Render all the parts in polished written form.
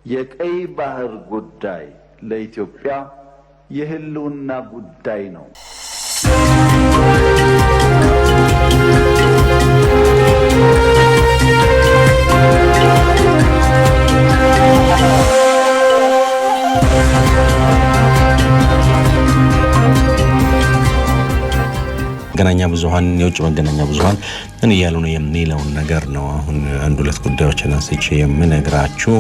የቀይ ባህር ጉዳይ ለኢትዮጵያ የህልውና ጉዳይ ነው። መገናኛ ብዙሃን የውጭ መገናኛ ብዙሃን ምን እያሉ ነው የሚለውን ነገር ነው አሁን አንድ ሁለት ጉዳዮችን አንስቼ የምነግራችሁ።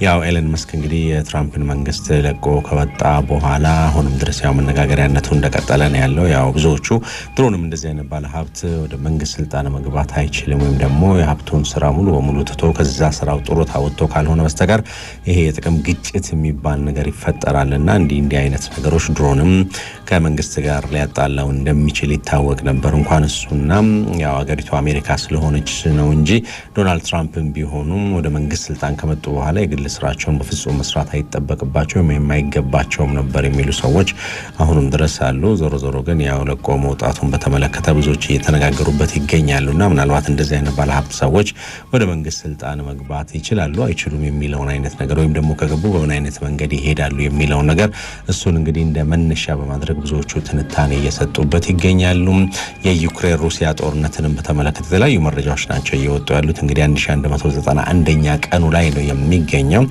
ያው ኤለን መስክ እንግዲህ የትራምፕን መንግስት ለቆ ከወጣ በኋላ አሁንም ድረስ ያው መነጋገሪያነቱ እንደቀጠለ ነው ያለው። ያው ብዙዎቹ ድሮንም እንደዚህ አይነት ባለ ሀብት ወደ መንግስት ስልጣን መግባት አይችልም ወይም ደግሞ የሀብቱን ስራ ሙሉ በሙሉ ትቶ ከዛ ስራው ጡረታ ወጥቶ ካልሆነ በስተቀር ይሄ የጥቅም ግጭት የሚባል ነገር ይፈጠራልና እንዲህ አይነት ነገሮች ድሮንም ከመንግስት ጋር ሊያጣላው እንደሚችል ይታወቅ ነበር። እንኳን እሱና ያው ሀገሪቱ አሜሪካ ስለሆነች ነው እንጂ ዶናልድ ትራምፕም ቢሆኑም ወደ መንግስት ስልጣን ከመጡ በኋላ የግል ስራቸውን በፍጹም መስራት አይጠበቅባቸውም የማይገባቸውም ነበር የሚሉ ሰዎች አሁንም ድረስ አሉ። ዞሮ ግን ያው ለቆ መውጣቱን በተመለከተ ብዙዎች እየተነጋገሩበት ይገኛሉና ምናልባት እንደዚህ አይነት ባለሀብት ሰዎች ወደ መንግስት ስልጣን መግባት ይችላሉ አይችሉም የሚለውን አይነት ነገር ወይም ደግሞ ከገቡ በምን አይነት መንገድ ይሄዳሉ የሚለውን ነገር እሱን እንግዲህ እንደ መነሻ በማድረግ ብዙዎቹ ትንታኔ እየሰጡበት ይገኛሉ። የዩክሬን ሩሲያ ጦርነትን በተመለከተ የተለያዩ መረጃዎች ናቸው እየወጡ ያሉት። እንግዲህ 1191ኛ ቀኑ ላይ ነው የሚገኘው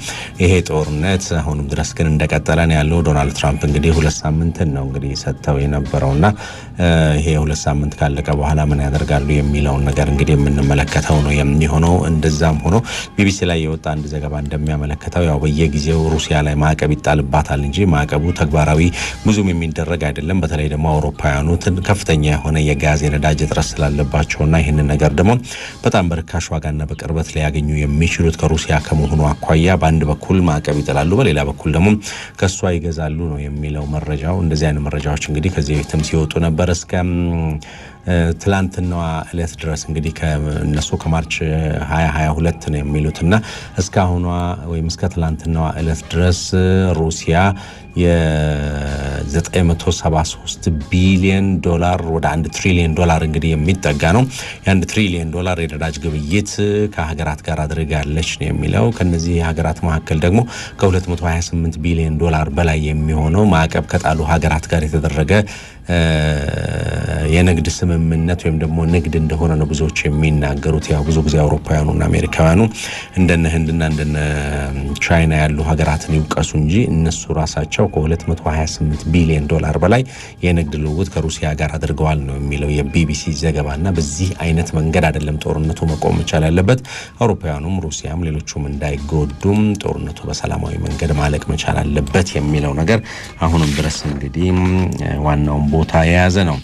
ይሄ ጦርነት። አሁንም ድረስ ግን እንደቀጠለ ነው ያለው። ዶናልድ ትራምፕ እንግዲህ 2 ሳምንት ነው እንግዲህ ሰጥተው የነበረውና ይሄ 2 ሳምንት ካለቀ በኋላ ምን ያደርጋሉ የሚለውን ነገር እንግዲህ የምንመለከተው ነው የሚሆነው። እንደዛም ሆኖ ቢቢሲ ላይ የወጣ አንድ ዘገባ እንደሚያመለክተው ያው በየጊዜው ሩሲያ ላይ ማዕቀብ ይጣልባታል እንጂ ማዕቀቡ ተግባራዊ ብዙም የሚደረግ አይደለም። በተለይ ደግሞ አውሮፓውያኑ ከፍተኛ የሆነ የጋዝ የነዳጅ እጥረት ስላለባቸውና ይህንን ነገር ደግሞ በጣም በርካሽ ዋጋና በቅርበት ሊያገኙ የሚችሉት ከሩሲያ ከመሆኑ አኳያ በአንድ በኩል ማዕቀብ ይጥላሉ፣ በሌላ በኩል ደግሞ ከሷ ይገዛሉ ነው የሚለው መረጃው። እንደዚህ አይነት መረጃዎች እንግዲህ ከዚህ በፊትም ሲወጡ ነበር እስከ ትላንትናዋ እለት ድረስ እንግዲህ ከነሱ ከማርች 2022 ነው የሚሉትና እስካሁኗ ወይም እስከ ትላንትናዋ እለት ድረስ ሩሲያ የ$973 ቢሊዮን ወደ $1 ትሪሊዮን እንግዲህ የሚጠጋ ነው የ$1 ትሪሊዮን የነዳጅ ግብይት ከሀገራት ጋር አድርጋለች ነው የሚለው። ከነዚህ ሀገራት መካከል ደግሞ ከ$228 ቢሊዮን በላይ የሚሆነው ማዕቀብ ከጣሉ ሀገራት ጋር የተደረገ የንግድ ስምምነት ወይም ደግሞ ንግድ እንደሆነ ነው ብዙዎች የሚናገሩት። ያው ብዙ ጊዜ አውሮፓውያኑና አሜሪካውያኑ እንደነ ህንድና እንደነ ቻይና ያሉ ሀገራትን ይውቀሱ እንጂ እነሱ ራሳቸው ከ$228 ቢሊዮን በላይ የንግድ ልውውጥ ከሩሲያ ጋር አድርገዋል ነው የሚለው የቢቢሲ ዘገባና በዚህ አይነት መንገድ አይደለም ጦርነቱ መቆም መቻል ያለበት። አውሮፓውያኑም ሩሲያም ሌሎቹም እንዳይጎዱም ጦርነቱ በሰላማዊ መንገድ ማለቅ መቻል አለበት የሚለው ነገር አሁንም ድረስ እንግዲህ ዋናውን ቦታ የያዘ ነው።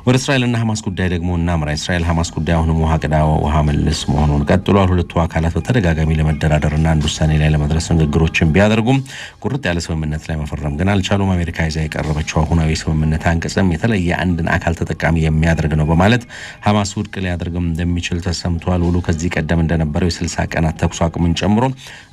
ወደ እስራኤልና ሐማስ ጉዳይ ደግሞ እናምራ። እስራኤል ሐማስ ጉዳይ አሁንም ውሃ ቅዳ ውሃ መልስ መሆኑን ቀጥሏል። ሁለቱ አካላት በተደጋጋሚ ለመደራደርና አንድ ውሳኔ ላይ ለመድረስ ንግግሮችን ቢያደርጉም ቁርጥ ያለ ስምምነት ላይ መፈረም ግን አልቻሉም። አሜሪካ ይዛ የቀረበችው አሁናዊ ስምምነት አንቀጽም የተለየ አንድን አካል ተጠቃሚ የሚያደርግ ነው በማለት ሐማስ ውድቅ ሊያደርግም እንደሚችል ተሰምቷል። ውሉ ከዚህ ቀደም እንደነበረው የ60 ቀናት ተኩስ አቁምን ጨምሮ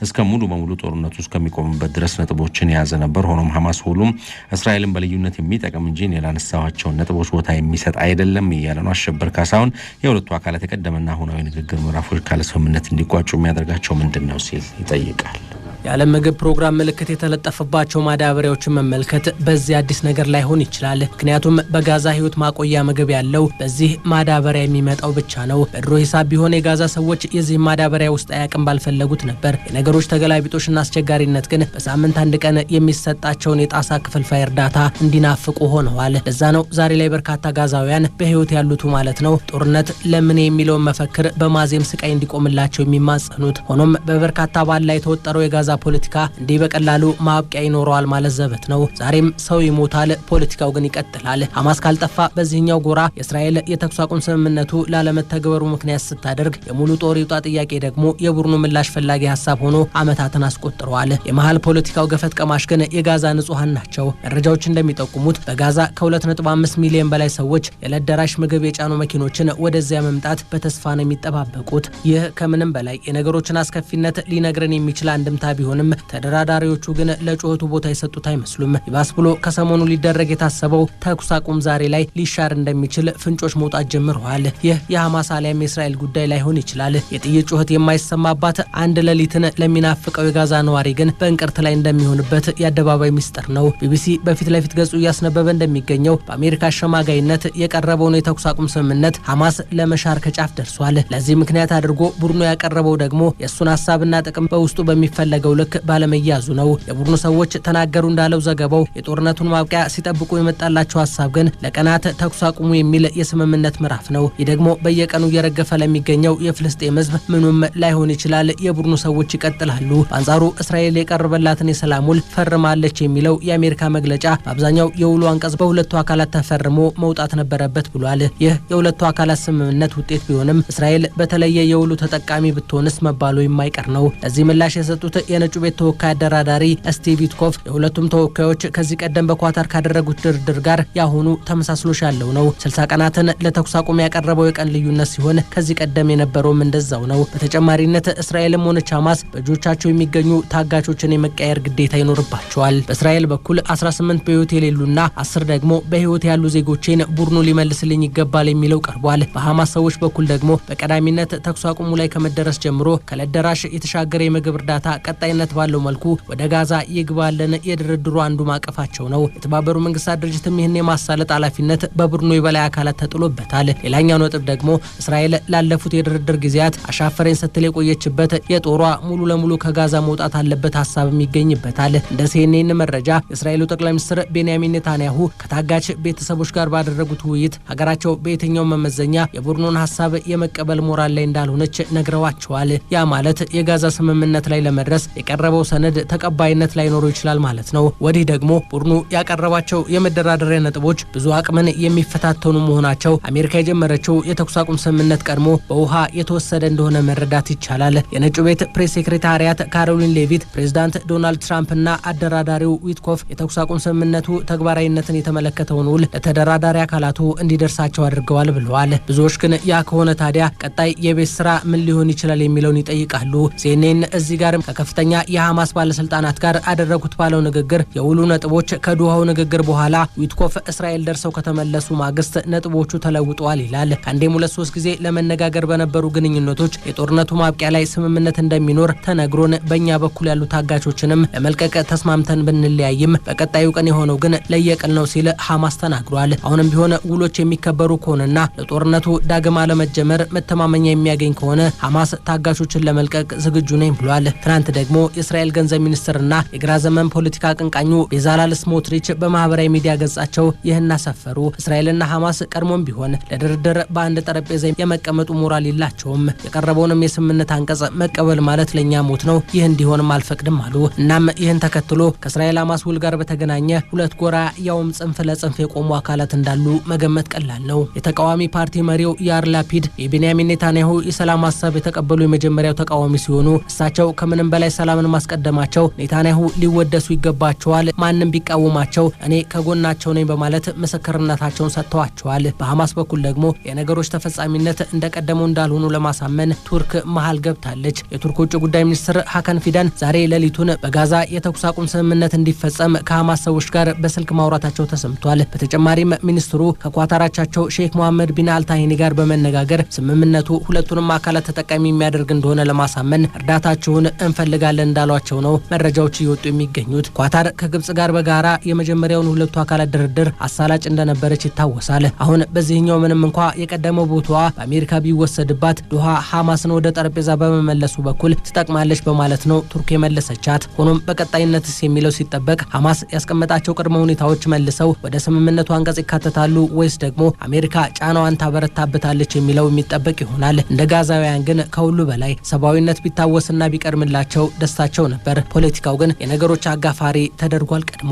እስከ ሙሉ በሙሉ ጦርነቱ እስከሚቆምበት ድረስ ነጥቦችን የያዘ ነበር። ሆኖም ሐማስ ሁሉም እስራኤልን በልዩነት የሚጠቅም እንጂ ላነሳዋቸውን ነጥቦች ቦታ የሚሰጥ አይደለም እያለ ነው። አሸበር ካሳሁን የሁለቱ አካላት የቀደመና አሁናዊ ንግግር ምዕራፎች ካለ ስምምነት እንዲቋጩ የሚያደርጋቸው ምንድን ነው ሲል ይጠይቃል። የዓለም ምግብ ፕሮግራም ምልክት የተለጠፈባቸው ማዳበሪያዎችን መመልከት በዚህ አዲስ ነገር ላይሆን ይችላል። ምክንያቱም በጋዛ ህይወት ማቆያ ምግብ ያለው በዚህ ማዳበሪያ የሚመጣው ብቻ ነው። በድሮ ሂሳብ ቢሆን የጋዛ ሰዎች የዚህ ማዳበሪያ ውስጥ አያቅም ባልፈለጉት ነበር። የነገሮች ተገላቢጦሽና አስቸጋሪነት ግን በሳምንት አንድ ቀን የሚሰጣቸውን የጣሳ ክፍልፋይ እርዳታ እንዲናፍቁ ሆነዋል። ለዛ ነው ዛሬ ላይ በርካታ ጋዛውያን በህይወት ያሉት ማለት ነው ጦርነት ለምን የሚለውን መፈክር በማዜም ስቃይ እንዲቆምላቸው የሚማጸኑት። ሆኖም በበርካታ ባል ላይ የተወጠረው የጋዛ ፖለቲካ እንዲህ በቀላሉ ማብቂያ ይኖረዋል ማለት ዘበት ነው። ዛሬም ሰው ይሞታል፣ ፖለቲካው ግን ይቀጥላል። ሐማስ ካልጠፋ በዚህኛው ጎራ የእስራኤል የተኩስ አቁም ስምምነቱ ላለመተግበሩ ምክንያት ስታደርግ የሙሉ ጦር ይውጣ ጥያቄ ደግሞ የቡድኑ ምላሽ ፈላጊ ሀሳብ ሆኖ አመታትን አስቆጥረዋል። የመሃል ፖለቲካው ገፈት ቀማሽ ግን የጋዛ ንጹሃን ናቸው። መረጃዎች እንደሚጠቁሙት በጋዛ ከ2.5 ሚሊዮን በላይ ሰዎች የዕለት ደራሽ ምግብ የጫኑ መኪኖችን ወደዚያ መምጣት በተስፋ ነው የሚጠባበቁት። ይህ ከምንም በላይ የነገሮችን አስከፊነት ሊነግረን የሚችል አንድምታ ቢሆንም ተደራዳሪዎቹ ግን ለጩኸቱ ቦታ የሰጡት አይመስሉም። ይባስ ብሎ ከሰሞኑ ሊደረግ የታሰበው ተኩስ አቁም ዛሬ ላይ ሊሻር እንደሚችል ፍንጮች መውጣት ጀምረዋል። ይህ የሐማስ አሊያም የእስራኤል ጉዳይ ላይሆን ይችላል። የጥይት ጩኸት የማይሰማባት አንድ ሌሊትን ለሚናፍቀው የጋዛ ነዋሪ ግን በእንቅርት ላይ እንደሚሆንበት የአደባባይ ሚስጥር ነው። ቢቢሲ በፊት ለፊት ገጹ እያስነበበ እንደሚገኘው በአሜሪካ አሸማጋይነት የቀረበውን የተኩስ አቁም ስምምነት ሐማስ ለመሻር ከጫፍ ደርሷል። ለዚህ ምክንያት አድርጎ ቡድኑ ያቀረበው ደግሞ የእሱን ሀሳብና ጥቅም በውስጡ በሚፈለገው ልክ ባለመያዙ ነው። የቡድኑ ሰዎች ተናገሩ እንዳለው ዘገባው የጦርነቱን ማብቂያ ሲጠብቁ የመጣላቸው ሀሳብ ግን ለቀናት ተኩስ አቁሙ የሚል የስምምነት ምዕራፍ ነው። ይህ ደግሞ በየቀኑ እየረገፈ ለሚገኘው የፍልስጤም ሕዝብ ምኑም ላይሆን ይችላል። የቡድኑ ሰዎች ይቀጥላሉ። በአንጻሩ እስራኤል የቀረበላትን የሰላም ውል ፈርማለች የሚለው የአሜሪካ መግለጫ በአብዛኛው የውሉ አንቀጽ በሁለቱ አካላት ተፈርሞ መውጣት ነበረበት ብሏል። ይህ የሁለቱ አካላት ስምምነት ውጤት ቢሆንም እስራኤል በተለየ የውሉ ተጠቃሚ ብትሆንስ መባሉ የማይቀር ነው። ለዚህ ምላሽ የሰጡት የነጩ ቤት ተወካይ አደራዳሪ ስቲቭ ዊትኮፍ የሁለቱም ተወካዮች ከዚህ ቀደም በኳታር ካደረጉት ድርድር ጋር ያሁኑ ተመሳስሎሽ ያለው ነው። 60 ቀናትን ለተኩስ አቁም ያቀረበው የቀን ልዩነት ሲሆን ከዚህ ቀደም የነበረውም እንደዛው ነው። በተጨማሪነት እስራኤልም ሆነች ሐማስ በእጆቻቸው የሚገኙ ታጋቾችን የመቀየር ግዴታ ይኖርባቸዋል። በእስራኤል በኩል 18 በህይወት የሌሉና 10 ደግሞ በህይወት ያሉ ዜጎችን ቡድኑ ሊመልስልኝ ይገባል የሚለው ቀርቧል። በሐማስ ሰዎች በኩል ደግሞ በቀዳሚነት ተኩስ አቁሙ ላይ ከመደረስ ጀምሮ ከለደራሽ የተሻገረ የምግብ እርዳታ ቀጣይነት ባለው መልኩ ወደ ጋዛ ይግባልን የድርድሩ አንዱ ማቀፋቸው ነው። የተባበሩ መንግስታት ድርጅትም ይህን የማሳለጥ ኃላፊነት በቡድኑ የበላይ አካላት ተጥሎበታል። ሌላኛው ነጥብ ደግሞ እስራኤል ላለፉት የድርድር ጊዜያት አሻፈረኝ ስትል የቆየችበት የጦሯ ሙሉ ለሙሉ ከጋዛ መውጣት አለበት ሀሳብም ይገኝበታል። እንደ ሲኤንኤን መረጃ የእስራኤሉ ጠቅላይ ሚኒስትር ቤንያሚን ኔታንያሁ ከታጋች ቤተሰቦች ጋር ባደረጉት ውይይት ሀገራቸው በየትኛው መመዘኛ የቡድኑን ሀሳብ የመቀበል ሞራል ላይ እንዳልሆነች ነግረዋቸዋል። ያ ማለት የጋዛ ስምምነት ላይ ለመድረስ የቀረበው ሰነድ ተቀባይነት ላይኖረው ይችላል ማለት ነው። ወዲህ ደግሞ ቡድኑ ያቀረባቸው የመደራደሪያ ነጥቦች ብዙ አቅምን የሚፈታተኑ መሆናቸው አሜሪካ የጀመረችው የተኩስ አቁም ስምምነት ቀድሞ በውሃ የተወሰደ እንደሆነ መረዳት ይቻላል። የነጩ ቤት ፕሬስ ሴክሬታሪያት ካሮሊን ሌቪት ፕሬዝዳንት ዶናልድ ትራምፕና አደራዳሪው ዊትኮፍ የተኩስ አቁም ስምምነቱ ተግባራዊነትን የተመለከተውን ውል ለተደራዳሪ አካላቱ እንዲደርሳቸው አድርገዋል ብለዋል። ብዙዎች ግን ያ ከሆነ ታዲያ ቀጣይ የቤት ስራ ምን ሊሆን ይችላል የሚለውን ይጠይቃሉ። ሲኤንኤን እዚህ ጋርም ከከፍተኛ የሐማስ ባለስልጣናት ጋር አደረጉት ባለው ንግግር የውሉ ነጥቦች ከዶሃው ንግግር በኋላ ዊትኮፍ እስራኤል ደርሰው ከተመለሱ ማግስት ነጥቦቹ ተለውጠዋል ይላል። ከአንዴም 2-3 ጊዜ ለመነጋገር በነበሩ ግንኙነቶች የጦርነቱ ማብቂያ ላይ ስምምነት እንደሚኖር ተነግሮን በእኛ በኩል ያሉ ታጋቾችንም ለመልቀቅ ተስማምተን ብንለያይም በቀጣዩ ቀን የሆነው ግን ለየቅል ነው ሲል ሐማስ ተናግሯል። አሁንም ቢሆን ውሎች የሚከበሩ ከሆነና ለጦርነቱ ዳግም አለመጀመር መተማመኛ የሚያገኝ ከሆነ ሐማስ ታጋቾችን ለመልቀቅ ዝግጁ ነኝ ብሏል። ትናንት ደግሞ የእስራኤል ገንዘብ ሚኒስትርና የግራ ዘመን ፖለቲካ አቀንቃኙ ቤዛላል ስሞትሪች በማህበራዊ ሚዲያ ገጻቸው ይህን አሰፈሩ። እስራኤልና ሐማስ ቀድሞም ቢሆን ለድርድር በአንድ ጠረጴዛ የመቀመጡ ሞራል የላቸውም። የቀረበውንም የስምምነት አንቀጽ መቀበል ማለት ለኛ ሞት ነው። ይህ እንዲሆንም አልፈቅድም አሉ። እናም ይህን ተከትሎ ከእስራኤል ሐማስ ውል ጋር በተገናኘ ሁለት ጎራ ያውም ጽንፍ ለጽንፍ የቆሙ አካላት እንዳሉ መገመት ቀላል ነው። የተቃዋሚ ፓርቲ መሪው ያር ላፒድ የቤንያሚን ኔታንያሁ የሰላም ሀሳብ የተቀበሉ የመጀመሪያው ተቃዋሚ ሲሆኑ እሳቸው ከምንም በላይ ሰላምን ማስቀደማቸው ኔታንያሁ ሊወደሱ ይገባቸዋል፣ ማንም ቢቃወማቸው እኔ ከጎናቸው ነኝ በማለት ምስክርነታቸውን ሰጥተዋቸዋል። በሐማስ በኩል ደግሞ የነገሮች ተፈጻሚነት እንደቀደመው እንዳልሆኑ ለማሳመን ቱርክ መሃል ገብታለች። የቱርክ ውጭ ጉዳይ ሚኒስትር ሀካን ፊዳን ዛሬ ሌሊቱን በጋዛ የተኩስ አቁም ስምምነት እንዲፈጸም ከሐማስ ሰዎች ጋር በስልክ ማውራታቸው ተሰምቷል። በተጨማሪም ሚኒስትሩ ከኳታራቻቸው ሼክ መሐመድ ቢን አልታሂኒ ጋር በመነጋገር ስምምነቱ ሁለቱንም አካላት ተጠቃሚ የሚያደርግ እንደሆነ ለማሳመን እርዳታቸውን እንፈልጋለን እንዳሏቸው ነው መረጃዎች እየወጡ የሚገኙት። ኳታር ከግብጽ ጋር በጋራ የመጀመሪያውን ሁለቱ አካላት ድርድር አሳላጭ እንደነበረች ይታወሳል። አሁን በዚህኛው ምንም እንኳ የቀደመው ቦታዋ በአሜሪካ ቢወሰድባት ዶሃ ሐማስን ወደ ጠረጴዛ በመመለሱ በኩል ትጠቅማለች በማለት ነው ቱርክ የመለሰቻት። ሆኖም በቀጣይነትስ የሚለው ሲጠበቅ ሐማስ ያስቀመጣቸው ቅድመ ሁኔታዎች መልሰው ወደ ስምምነቱ አንቀጽ ይካተታሉ ወይስ ደግሞ አሜሪካ ጫናዋን ታበረታበታለች የሚለው የሚጠበቅ ይሆናል። እንደ ጋዛውያን ግን ከሁሉ በላይ ሰብአዊነት ቢታወስና ቢቀርምላቸው ደስታቸው ነበር። ፖለቲካው ግን የነገሮች አጋፋሪ ተደርጓል ቀድሞ።